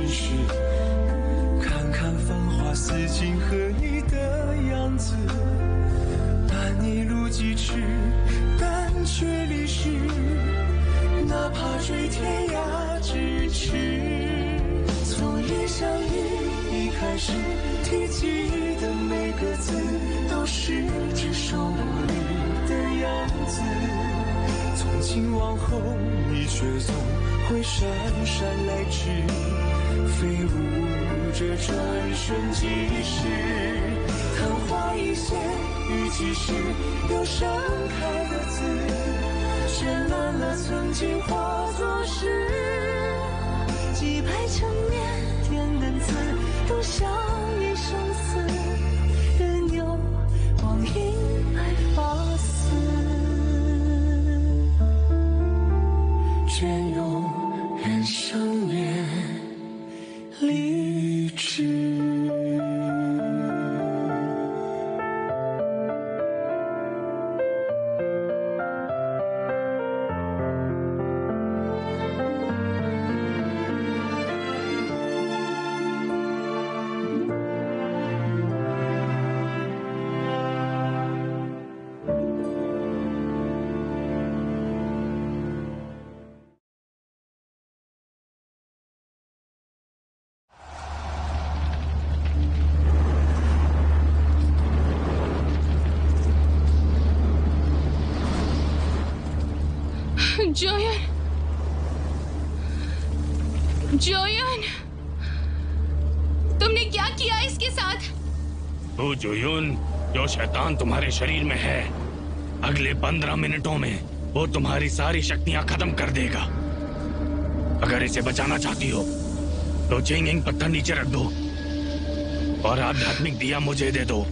是看看繁华似锦和你的样子，伴你路几尺，但却离世，哪怕追天涯咫尺。从一相遇一开始，提及的每个字，都是只手不离的样子。从今往后，你却总会姗姗来迟，飞舞着转瞬即逝。昙花一现，雨几时，有盛开的字，绚烂了曾经化作诗。几百成年点的字，都像一生死，任由光阴来发丝，隽永人生别离枝。जोयन, join, तुमने क्या किया इसके साथ? वो जोयुन, जो शैतान तुम्हारे शरीर में है, अगले 15 मिनटों में वो तुम्हारी सारी शक्तियां खत्म कर देगा। अगर इसे बचाना चाहती हो तो चिंगिंग पत्थर नीचे रख दो और आध्यात्मिक दिया मुझे दे दो।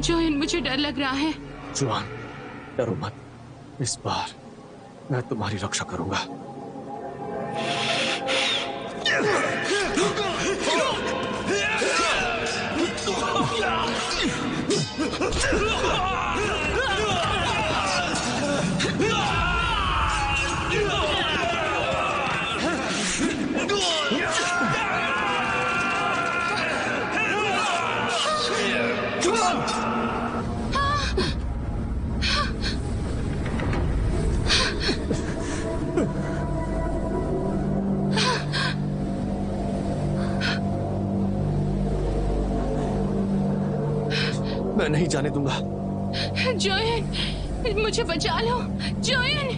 जोयन, मुझे डर लग रहा है। जुआन, डरो मत, इस बार मैं तुम्हारी रक्षा करूंगा। मैं नहीं जाने दूंगा। जोयन, मुझे बचा लो। जोयन,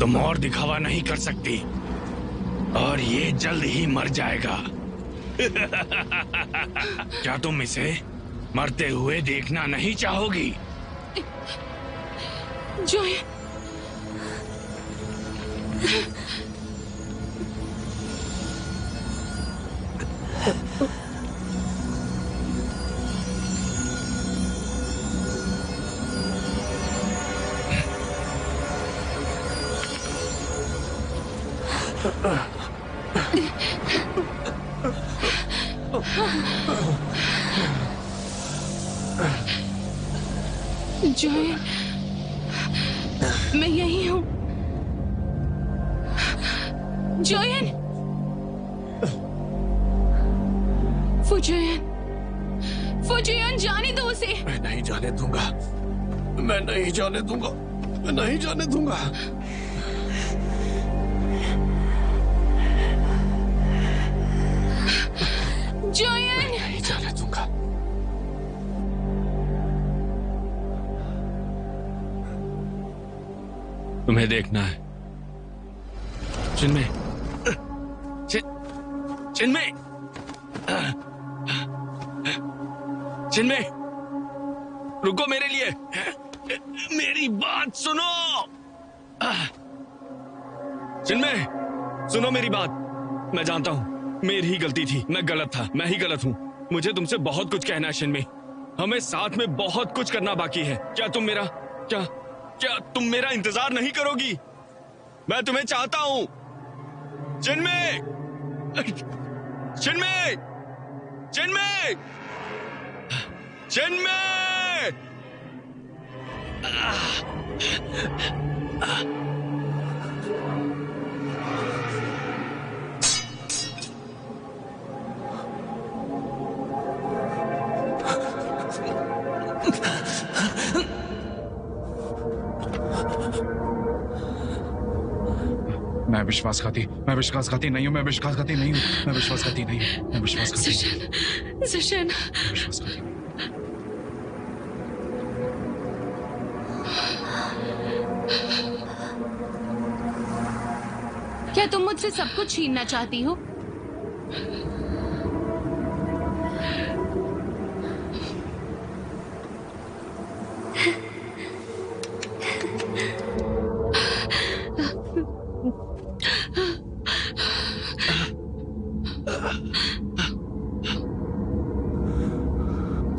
तुम और दिखावा नहीं कर सकती और ये जल्द ही मर जाएगा। क्या तुम इसे मरते हुए देखना नहीं चाहोगी? जोयन, जोयन, मैं यही हूँ। जोयन, फुजोयन, फुजोयन, जाने दो उसे। मैं नहीं जाने दूंगा, मैं नहीं जाने दूंगा, मैं नहीं जाने दूंगा। जोयन नहीं जाने दूंगा। तुम्हें देखना है चिन्मय, चिन्मय, चिन्मय, रुको मेरे लिए, मेरी बात सुनो। चिन्मय, सुनो मेरी बात। मैं जानता हूं मेरी ही गलती थी, मैं गलत था, मैं ही गलत हूं। मुझे तुमसे बहुत कुछ कहना है चिन्मय। हमें साथ में बहुत कुछ करना बाकी है। क्या तुम मेरा इंतजार नहीं करोगी? मैं तुम्हें चाहता हूं चिन्मय, चिन्मय, चिन्मय, चिन्मय। मैं विश्वासघाती नहीं हूँ, मैं विश्वासघाती नहीं हूँ, मैं विश्वासघाती नहीं हूँ, मैं विश्वासघाती नहीं हूँ, जिशन, मैं विश्वासघाती नहीं हूँ। क्या तुम मुझसे सब कुछ छीनना चाहती हो?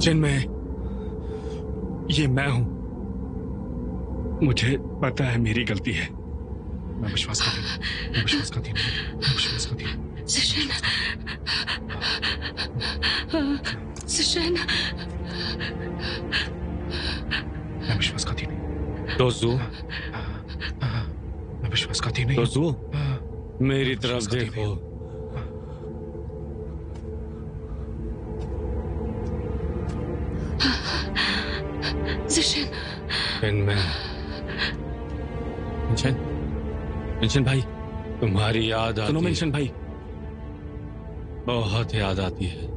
चिन्मय, ये मैं हूं। मुझे पता है मेरी गलती है। मैं विश्वासघाती नहीं हूँ, मैं विश्वासघाती नहीं हूँ, मैं विश्वासघाती नहीं हूँ। जिशन, जिशन, मैं विश्वासघाती नहीं हूँ, दोस्तों, मैं विश्वासघाती नहीं हूँ। दोस्तों, मेरी तरफ देखो। जिशन, मिशन भाई, तुम्हारी याद आती है। सुनो मिशन भाई, बहुत याद आती है,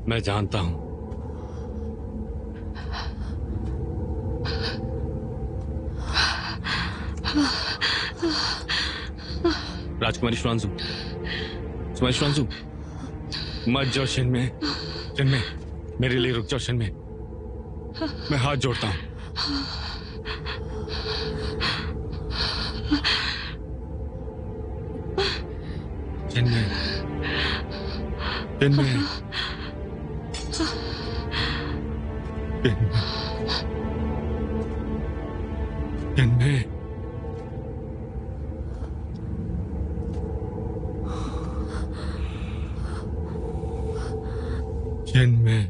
मैं जानता हूं। राजकुमारी श्रांसु, मत जाओ चिन्मय, चिन्मय, मेरे लिए रुक जाओ चिन्मय, मैं हाथ जोड़ता हूं। चिन्मय, चिन्मय, चिन्मय, चिन्मय, चिन्मय,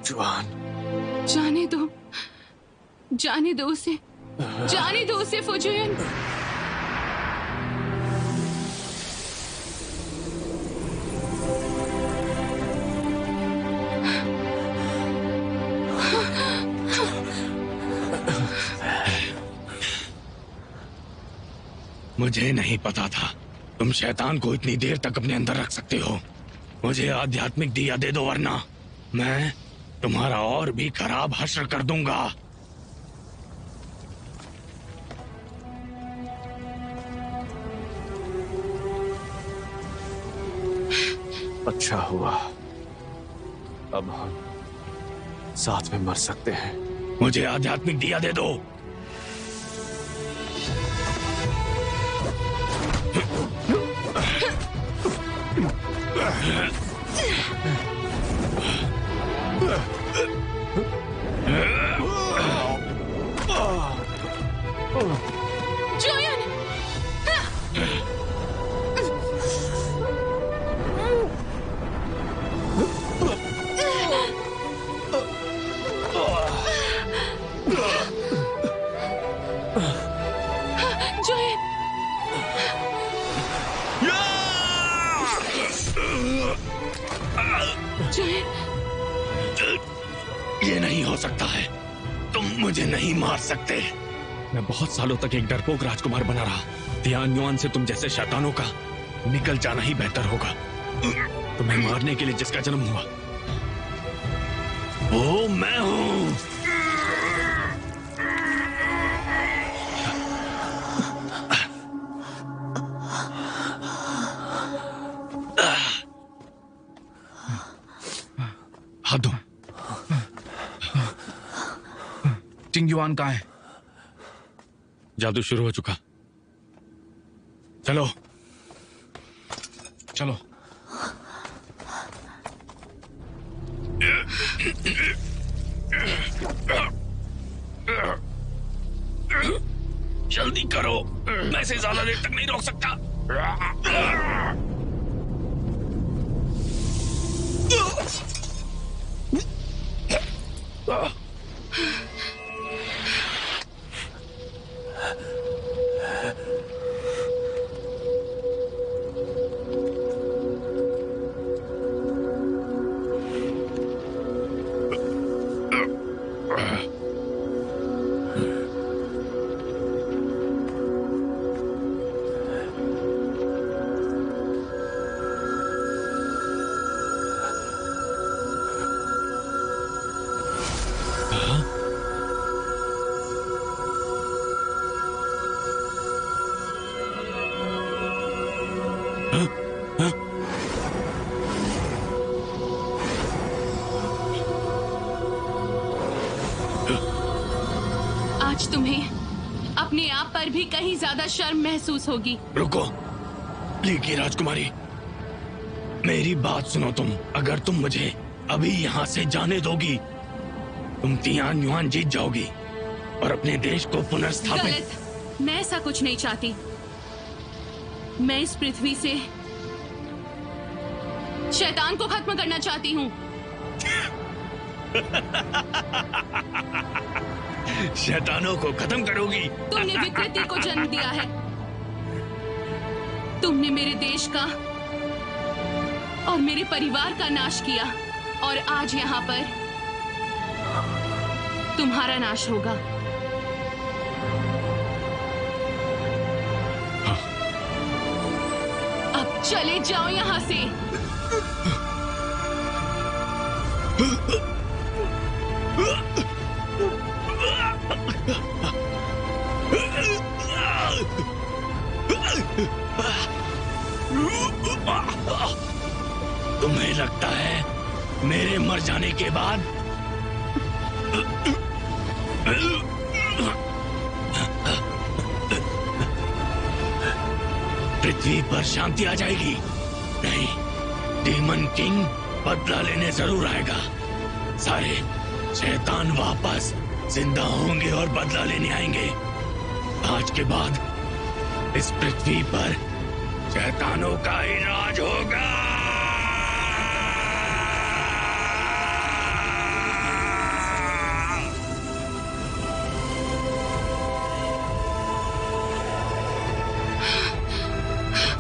जुआन, जाने दो उसे, जाने दो उसे फुजुयन। मुझे नहीं पता था तुम शैतान को इतनी देर तक अपने अंदर रख सकते हो। मुझे आध्यात्मिक दिया दे दो, वरना मैं तुम्हारा और भी खराब हश्र कर दूंगा। अच्छा हुआ, अब हम साथ में मर सकते हैं। मुझे आध्यात्मिक दिया दे दो। जोयन! जोयन! जोयन! ये नहीं हो सकता है। तुम मुझे नहीं मार सकते। मैं बहुत सालों तक एक डरपोक राजकुमार बना रहा। तियान युआन से तुम जैसे शैतानों का निकल जाना ही बेहतर होगा। तुम्हें मारने के लिए जिसका जन्म हुआ वो मैं हूं। हाथ दो। चिंग युआन कहाँ है? जादू शुरू हो चुका। चलो चलो। जल्दी करो, मैं इसे ज्यादा देर तक नहीं रोक सकता। आज तुम्हें अपने आप पर भी कहीं ज्यादा शर्म महसूस होगी। रुको, लीकी राजकुमारी, मेरी बात सुनो। तुम अगर तुम मुझे अभी यहाँ से जाने दोगी, तुम तियान युआन जीत जाओगी और अपने देश को पुनर्स्थापित। गलत, मैं ऐसा कुछ नहीं चाहती। मैं इस पृथ्वी से शैतान को खत्म करना चाहती हूँ। शैतानों को खत्म करोगी? तुमने विकृति को जन्म दिया है। तुमने मेरे देश का और मेरे परिवार का नाश किया और आज यहाँ पर तुम्हारा नाश होगा। अब चले जाओ यहाँ से। तुम्हें लगता है मेरे मर जाने के बाद पृथ्वी पर शांति आ जाएगी? नहीं, डीमन किंग बदला लेने जरूर आएगा। सारे शैतान वापस जिंदा होंगे और बदला लेने आएंगे। आज के बाद इस पृथ्वी पर शैतानों का ही राज होगा।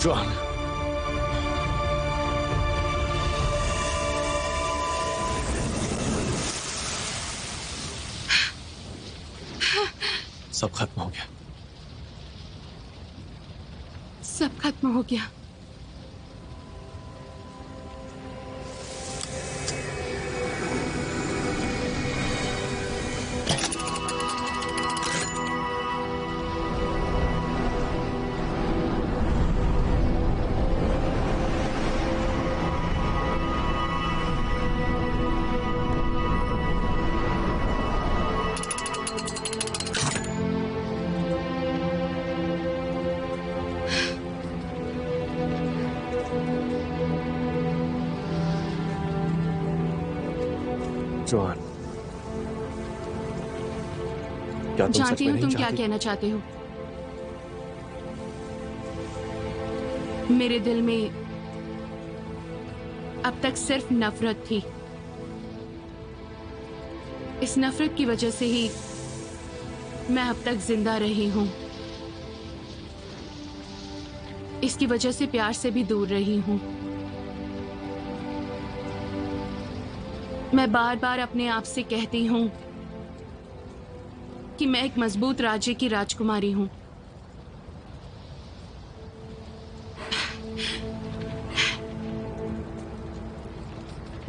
जुआन, सब खत्म हो गया। सब खत्म हो गया। जॉन, क्या तुम सच जानती में हूँ नहीं तुम क्या चाहती? कहना चाहते हो। मेरे दिल में अब तक सिर्फ नफरत थी। इस नफरत की वजह से ही मैं अब तक जिंदा रही हूं। इसकी वजह से प्यार से भी दूर रही हूं। मैं बार बार अपने आप से कहती हूं कि मैं एक मजबूत राज्य की राजकुमारी हूं।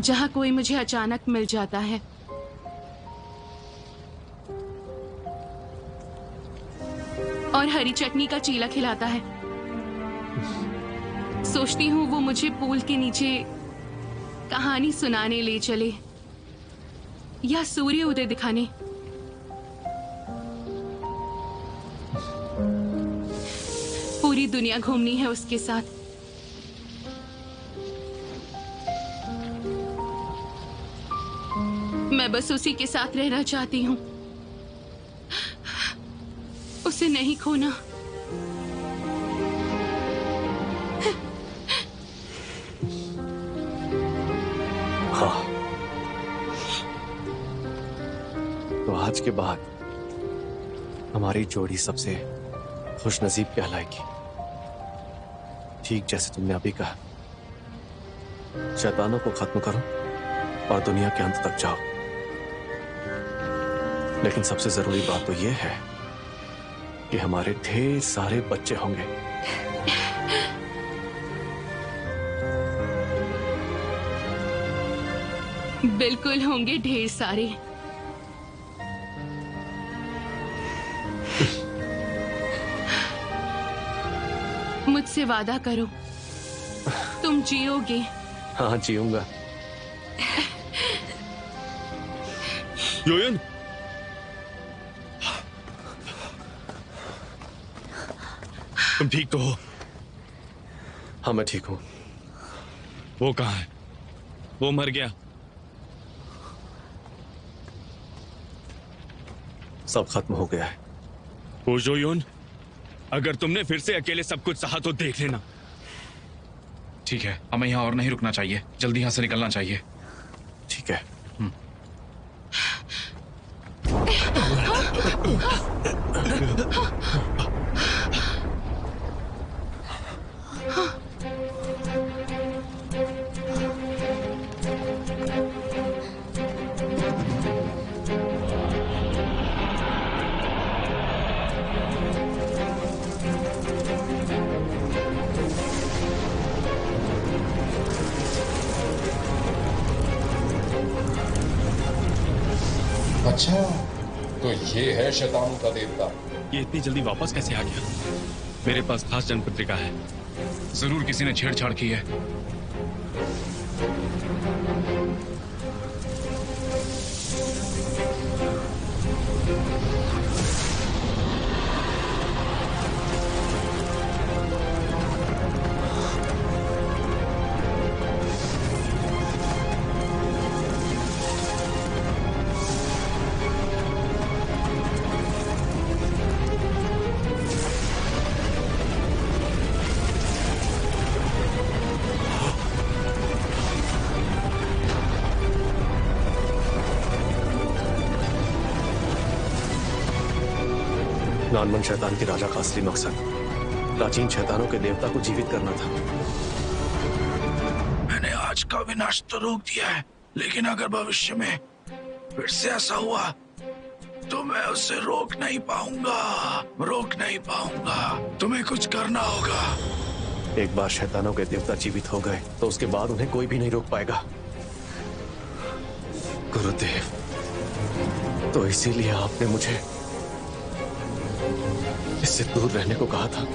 जहां कोई मुझे अचानक मिल जाता है और हरी चटनी का चीला खिलाता है, सोचती हूँ वो मुझे पूल के नीचे कहानी सुनाने ले चले या सूर्य उदय दिखाने। पूरी दुनिया घूमनी है उसके साथ। मैं बस उसी के साथ रहना चाहती हूँ, उसे नहीं खोना। हाँ, तो आज के बाद हमारी जोड़ी सबसे खुशनसीब कहलाएगी। ठीक जैसे तुमने अभी कहा, शैतानों को खत्म करो और दुनिया के अंत तक जाओ। लेकिन सबसे जरूरी बात तो यह है कि हमारे ढेर सारे बच्चे होंगे। बिल्कुल होंगे ढेर सारे। मुझसे वादा करो, तुम जियोगे। हाँ, जीऊंगा। योयन, तुम ठीक तो हो? हाँ, मैं ठीक हूं। वो कहाँ है? वो मर गया? सब खत्म हो गया है। वो जोयोन, अगर तुमने फिर से अकेले सब कुछ सहा तो देख लेना। ठीक है, हमें यहाँ और नहीं रुकना चाहिए, जल्दी यहाँ से निकलना चाहिए। ठीक है। अच्छा, तो ये है शैतानों का देवता। ये इतनी जल्दी वापस कैसे आ गया? मेरे पास खास जन्मपत्रिका है। जरूर किसी ने छेड़छाड़ की है। नानमन शैतान के राजा का असली मकसद प्राचीन शैतानों के देवता को जीवित करना था। मैंने आज का विनाश तो रोक दिया है, लेकिन अगर भविष्य में फिर से ऐसा हुआ तो मैं उसे रोक नहीं पाऊंगा। तुम्हें कुछ करना होगा। एक बार शैतानों के देवता जीवित हो गए तो उसके बाद उन्हें कोई भी नहीं रोक पाएगा। गुरुदेव, तो इसीलिए आपने मुझे इससे दूर रहने को कहा था।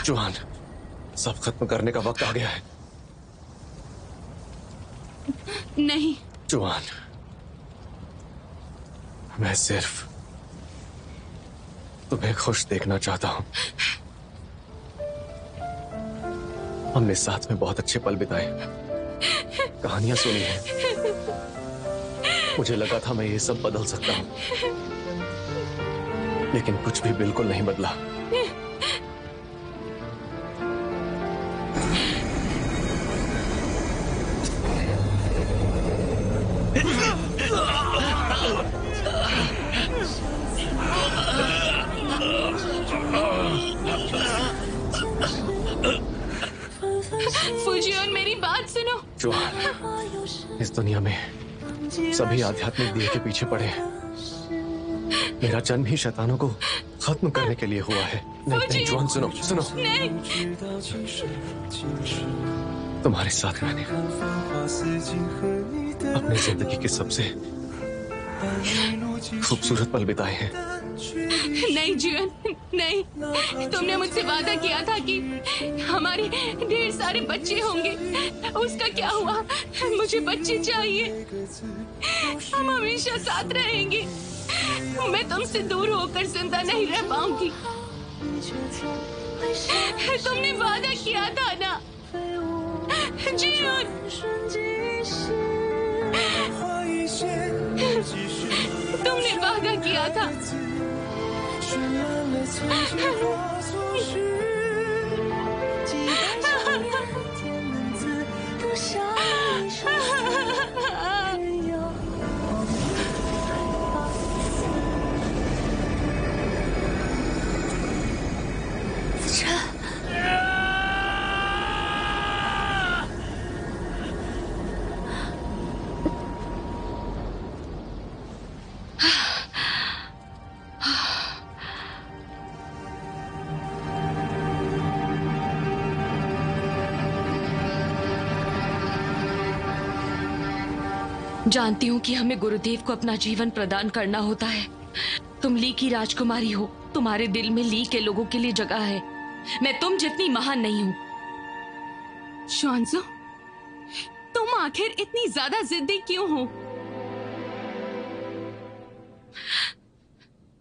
जुआन, सब खत्म करने का वक्त आ गया है। नहीं। जुआन, मैं सिर्फ तुम्हें खुश देखना चाहता हूं। हमने साथ में बहुत अच्छे पल बिताए, कहानियां सुनी हैं। मुझे लगा था मैं ये सब बदल सकता हूं, लेकिन कुछ भी बिल्कुल नहीं बदला। फुजियोन, मेरी बात सुनो। जुआन, इस दुनिया में सभी आध्यात्मिक दिए के पीछे पड़े हैं। मेरा जन्म ही शैतानों को खत्म करने के लिए हुआ है। नहीं, जुआन, सुनो सुनो। तुम्हारे साथ मैंने अपनी जिंदगी के सबसे खूबसूरत पल बिताए हैं। नहीं जुआन, नहीं। तुमने मुझसे वादा किया था कि हमारे ढेर सारे बच्चे होंगे। उसका क्या हुआ? मुझे बच्चे चाहिए। हम हमेशा साथ रहेंगे। मैं तुमसे दूर होकर जिंदा नहीं रह पाऊंगी। तुमने वादा किया था ना जुआन। तुमने वादा किया था। जानती हूँ कि हमें गुरुदेव को अपना जीवन प्रदान करना होता है। तुम ली की राजकुमारी हो, तुम्हारे दिल में ली के लोगों के लिए जगह है। मैं तुम जितनी महान नहीं हूँ। शुआंजू, तुम आखिर इतनी ज्यादा जिद्दी क्यों हो?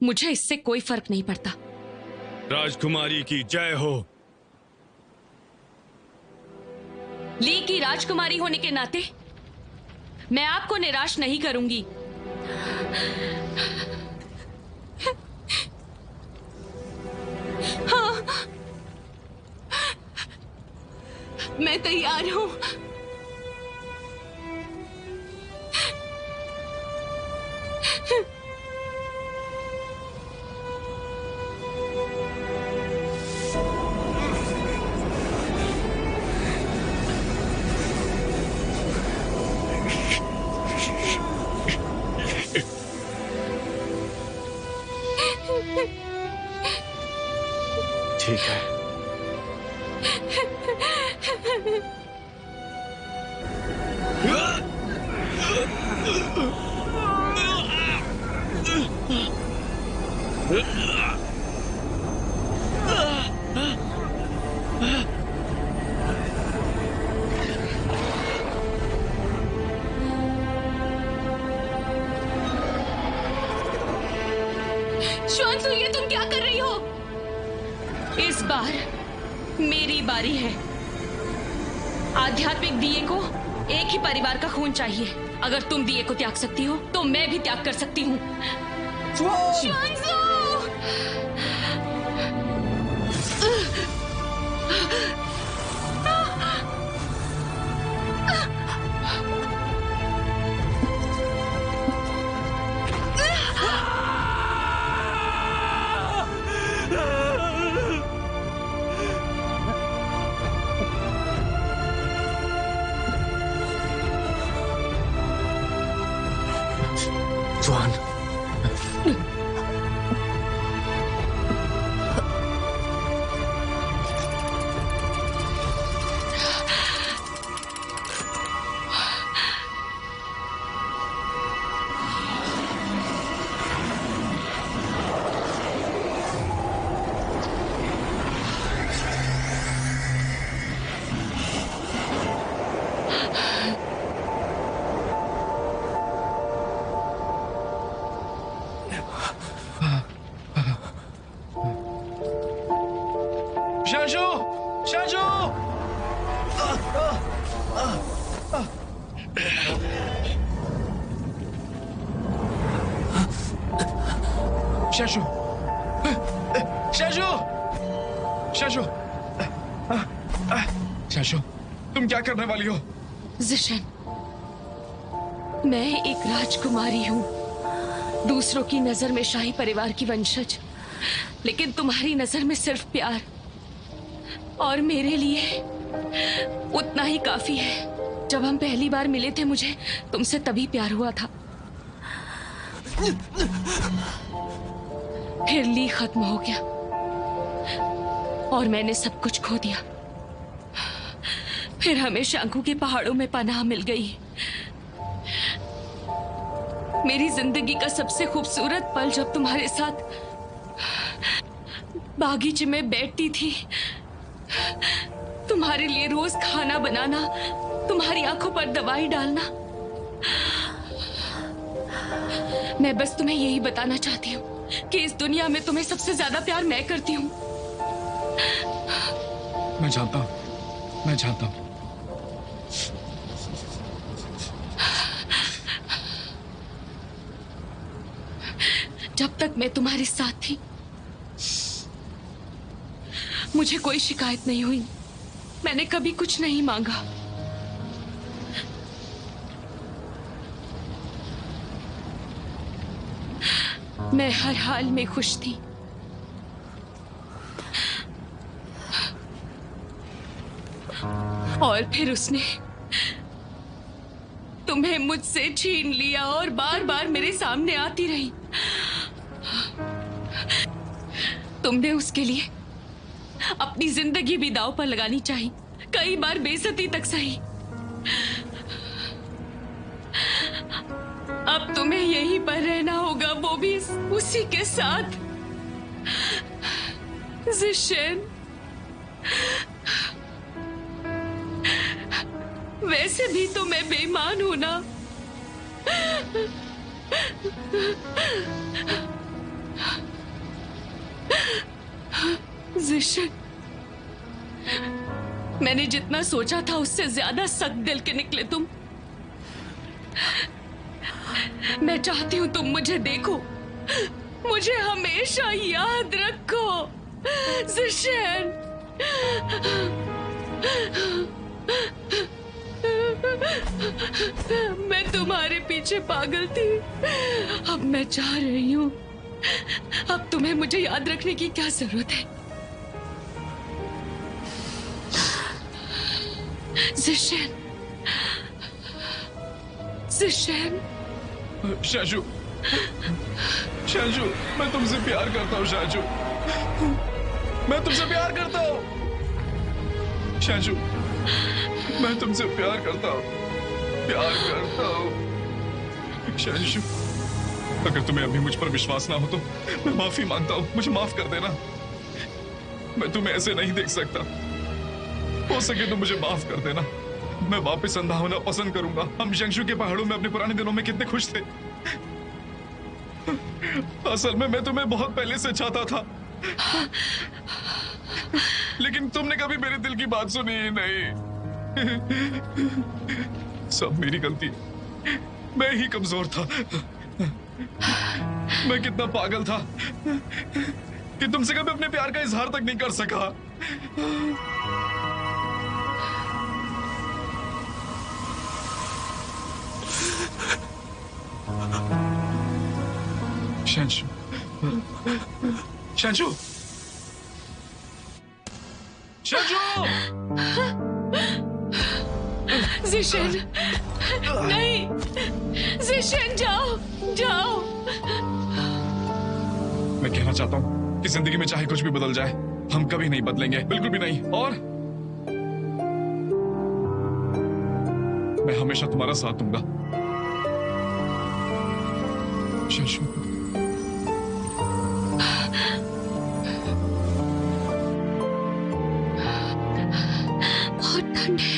मुझे इससे कोई फर्क नहीं पड़ता। राजकुमारी की जय हो। ली की राजकुमारी होने के नाते मैं आपको निराश नहीं करूंगी। हाँ, मैं तैयार हूं। ठीक है। शुआंजू, ये तुम क्या कर रही हो? इस बार मेरी बारी है। आध्यात्मिक दिए को एक ही परिवार का खून चाहिए। अगर तुम दिए को त्याग सकती हो तो मैं भी त्याग कर सकती हूँ। शुआंजू! जुआन, शैशु, शैशु, शैशु, शैशु, तुम क्या करने वाली हो? जिशन, मैं एक राजकुमारी हूँ, दूसरों की नजर में शाही परिवार की वंशज, लेकिन तुम्हारी नजर में सिर्फ प्यार, और मेरे लिए उतना ही काफी है। जब हम पहली बार मिले थे मुझे तुमसे तभी प्यार हुआ था, फिर ली खत्म हो गया और मैंने सब कुछ खो दिया। फिर हमें शांकू के पहाड़ों में पनाह मिल गई। मेरी जिंदगी का सबसे खूबसूरत पल जब तुम्हारे साथ बागीचे में बैठती थी, तुम्हारे लिए रोज खाना बनाना, तुम्हारी आंखों पर दवाई डालना। मैं बस तुम्हें यही बताना चाहती हूँ कि इस दुनिया में तुम्हें सबसे ज्यादा प्यार मैं करती हूँ। मैं जानता हूँ, मैं जानता हूँ। जब तक मैं तुम्हारे साथ थी मुझे कोई शिकायत नहीं हुई, मैंने कभी कुछ नहीं मांगा। मैं हर हाल में खुश थी। और फिर उसने तुम्हें मुझसे छीन लिया और बार बार मेरे सामने आती रही। तुमने उसके लिए अपनी जिंदगी भी दांव पर लगानी चाहिए, कई बार बेइज्जती तक सही। अब तुम्हें यहीं पर रहना होगा, वो भी उसी के साथ। जिशन, वैसे भी तो मैं बेईमान हूं ना। जिशन, मैंने जितना सोचा था उससे ज्यादा सख्त दिल के निकले तुम। मैं चाहती हूं तुम मुझे देखो, मुझे हमेशा याद रखो। जिशन, मैं तुम्हारे पीछे पागल थी, अब मैं चाह रही हूं। अब तुम्हें मुझे याद रखने की क्या जरूरत है? जिशन, जिशन। शैशु, शैशु, मैं तुमसे प्यार करता हूँ शैशु, मैं तुमसे प्यार करता हूँ शैशु, मैं तुमसे प्यार करता हूँ, प्यार करता हूँ शैशु। अगर तुम्हें अभी मुझ पर विश्वास ना हो तो मैं माफी मांगता हूँ, मुझे माफ कर देना। मैं तुम्हें ऐसे नहीं देख सकता, हो सके तो मुझे माफ कर देना। मैं वापस अंधा होना पसंद करूंगा। हम शंशु के पहाड़ों में अपने पुराने दिनों में कितने खुश थे। असल में मैं तुम्हें बहुत पहले से चाहता था, लेकिन तुमने कभी मेरे दिल की बात सुनी ही नहीं। सब मेरी गलती, मैं ही कमजोर था। मैं कितना पागल था कि तुमसे कभी अपने प्यार का इजहार तक नहीं कर सका। शंशु, शंशु, शंशु! जिशन, नहीं, जिशन, जाओ, जाओ। मैं कहना चाहता हूँ कि जिंदगी में चाहे कुछ भी बदल जाए, हम कभी नहीं बदलेंगे, बिल्कुल भी नहीं। और मैं हमेशा तुम्हारा साथ दूंगा शंशु। बहुत ठंड है।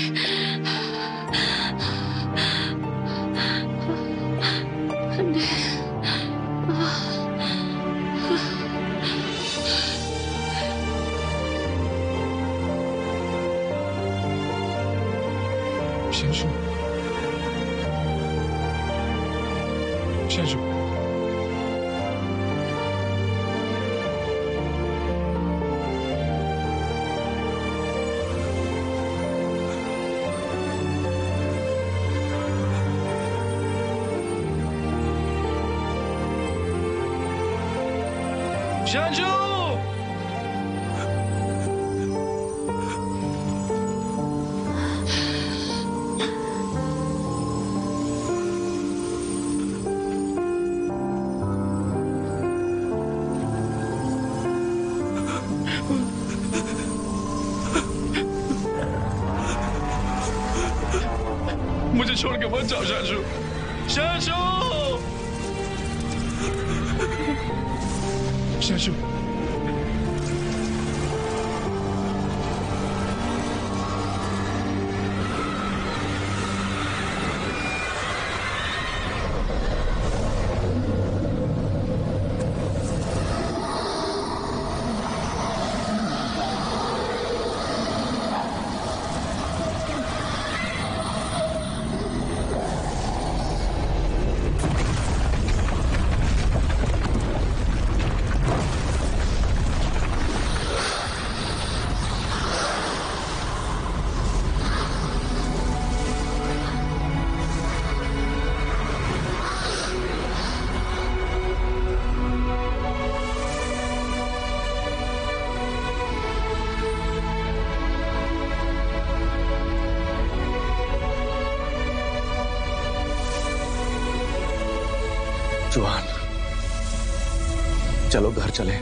ठंड है। शैशु, शैशु, शैशु। मुझे छोड़ के मत जाओ शैशु, शैशु, शैशु। जुआन, चलो घर चले।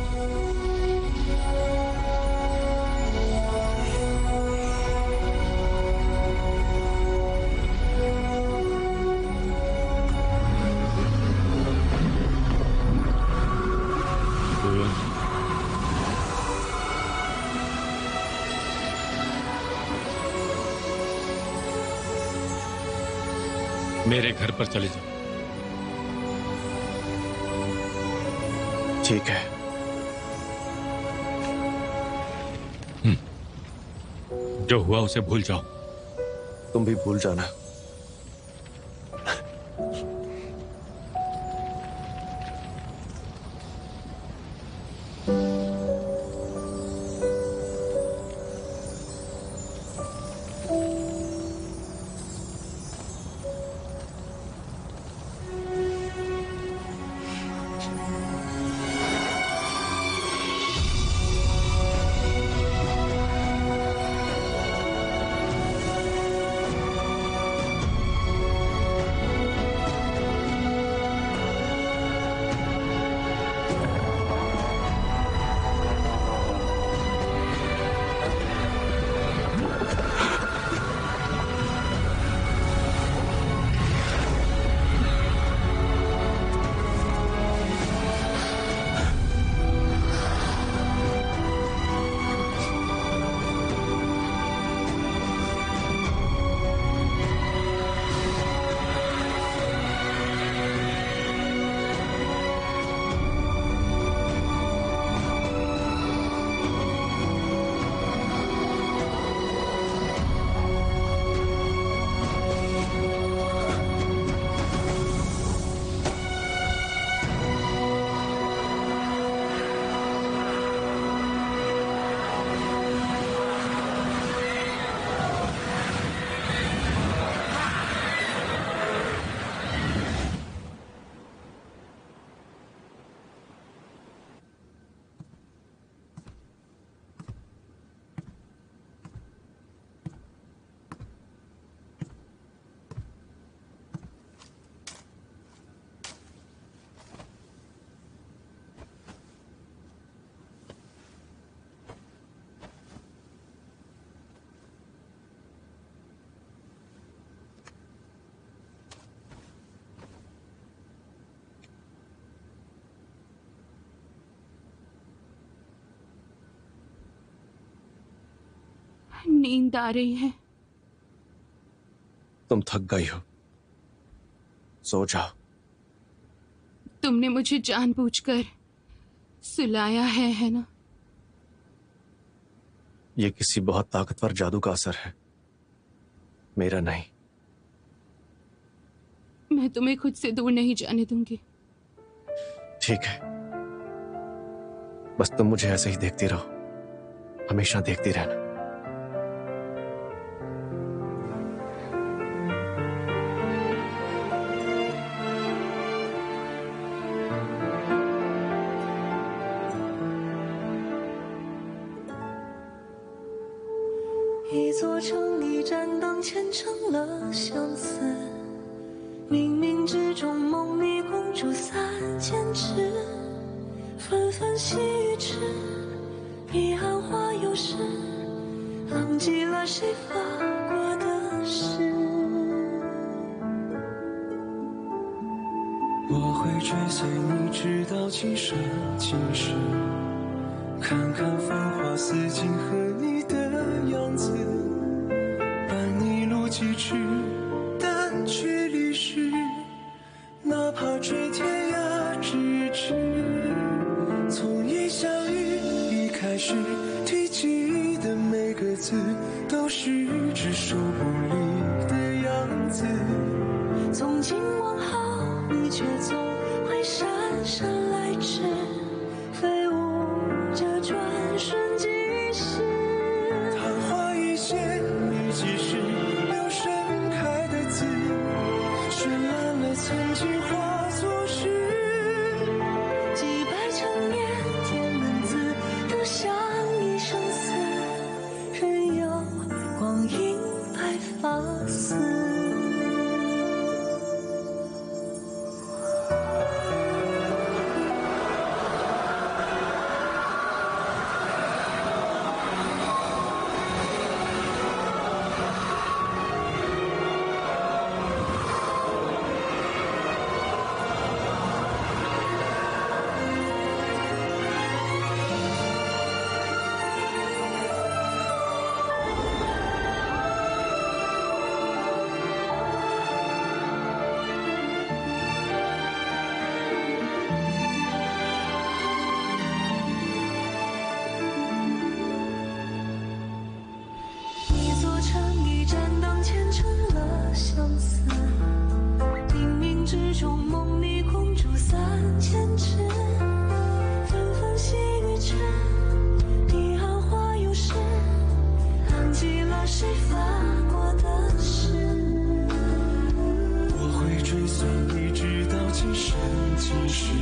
मेरे घर पर चले जाओ। ठीक है। जो हुआ उसे भूल जाओ। तुम भी भूल जाना। नींद आ रही है। तुम थक गई हो, सो जाओ। तुमने मुझे जानबूझकर सुलाया है ना? ये किसी बहुत ताकतवर जादू का असर है, मेरा नहीं। मैं तुम्हें खुद से दूर नहीं जाने दूंगी। ठीक है, बस तुम मुझे ऐसे ही देखती रहो, हमेशा देखती रहना।一座城，一盏灯，虔诚了相思。冥冥之中，梦里公主3000尺，纷纷细雨迟，彼岸花又是，浪迹了谁发过的誓。我会追随你直到今生今世，看看繁华似锦和你的样子，伴你路几尺，但却离世，哪怕追天涯咫尺。从一相遇一开始，提及的每个字，都是只手不离的样子。从今往后，你却总会姗姗来迟，飞舞着转瞬即逝。昙花一现，你即是留盛开的字，绚烂了曾经化作诗。几百成年，天文字都像一生死，任由光阴白发丝。一座城，一盏灯，虔诚了相思。冥冥之中，梦里公主3000尺，纷纷细雨迟，彼岸花又是，浪迹了谁发过的誓。我会追随你直到今生今世，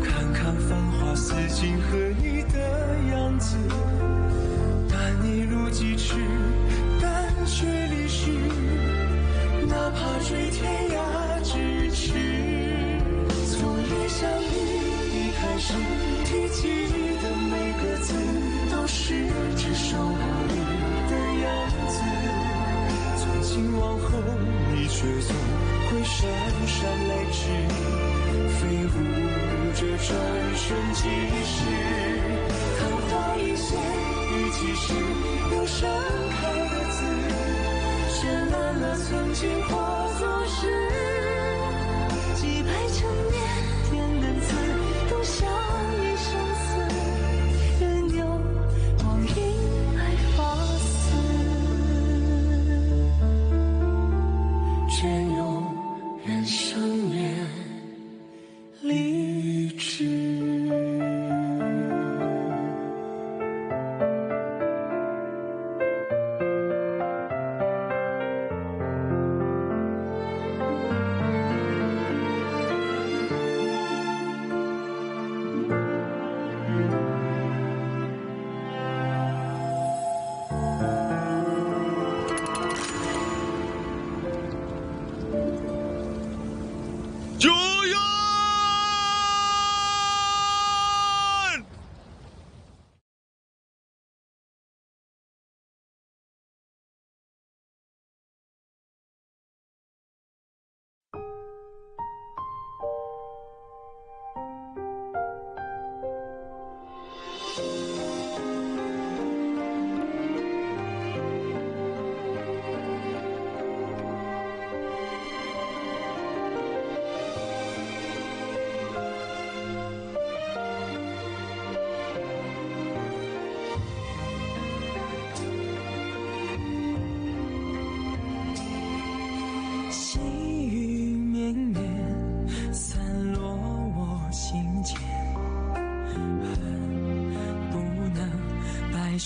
看看繁华似锦和你的样子，伴你路几尺，但却离世，哪怕追天涯咫尺。从一相遇一开始，提及的每个字，都是只手不离的样子。从今往后，你却总会姗姗来迟，飞舞着转瞬即逝。昙花一现，你即是留盛开的字，绚烂了曾经化作诗。几百成年，天的字都像一生死，任由光阴白发丝，却永远生恋离枝。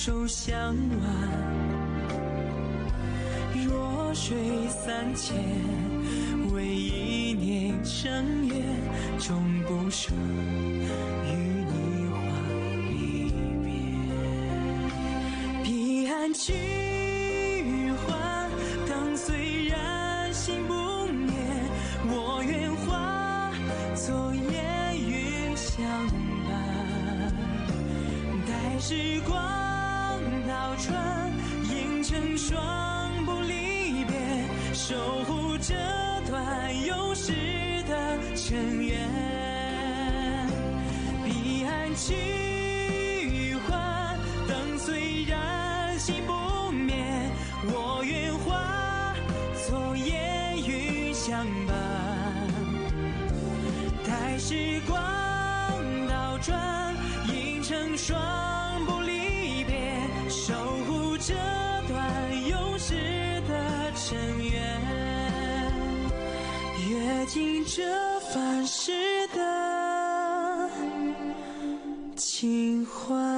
手相挽。弱水三千，为一念成缘，终不舍与你话离别。彼岸去还，灯虽然心不灭，我愿化作烟云相伴。待时光倒转，映成双不离别，守护这段永世的尘缘。彼岸去还，灯虽然心不灭，我愿化作烟云相伴。待时光倒转，映成双不离别，守护这段永世的尘缘。阅尽这凡世的情怀。